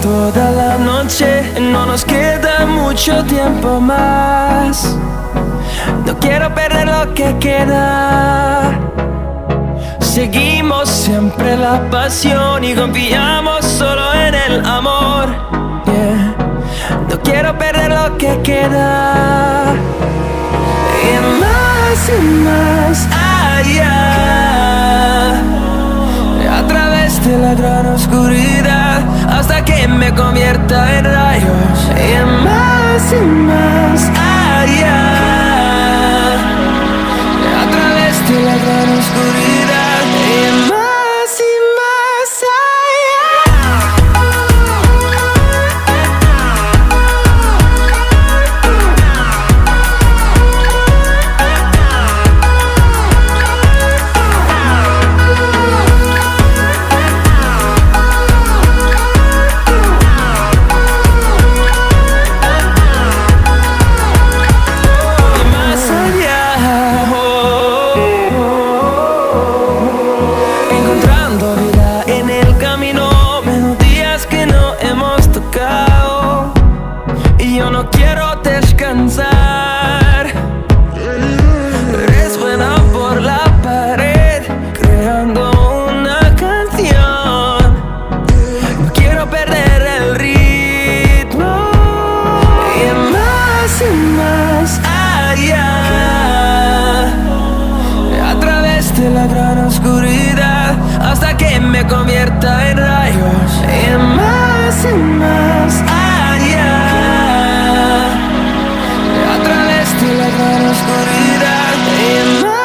toda la noche, no nos queda mucho tiempo más. No quiero perder lo que queda. Seguimos siempre la pasión y confiamos solo en el amor. Yeah. No quiero perder lo que queda. Y más allá, a través de la gran oscuridad, hasta que me convierta en rayos. Y más allá, a través de la gran oscuridad. Y más yo no quiero descansar. Resuena por la pared, creando una canción. No quiero perder el ritmo. Y más allá, a través de la gran oscuridad, hasta que me convierta en rayos. Y más allá, a través de la gran oscuridad. Y más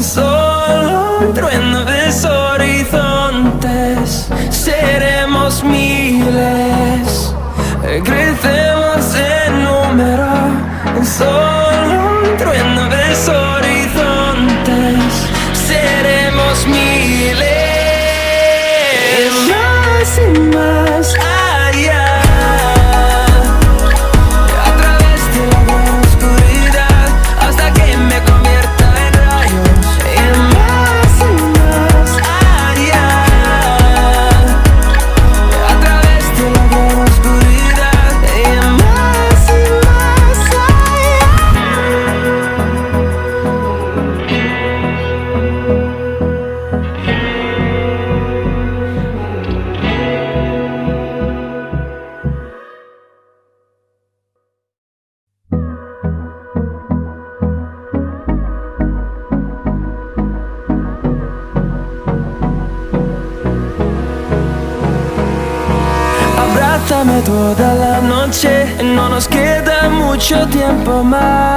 solo un trueno de horizontes, seremos miles, crecemos en número, solo un trueno de horizontes, seremos miles. Y más allá, a través de la gran oscuridad, hasta que me convierta en rayos. Abrázame toda la noche, no nos queda mucho tiempo más.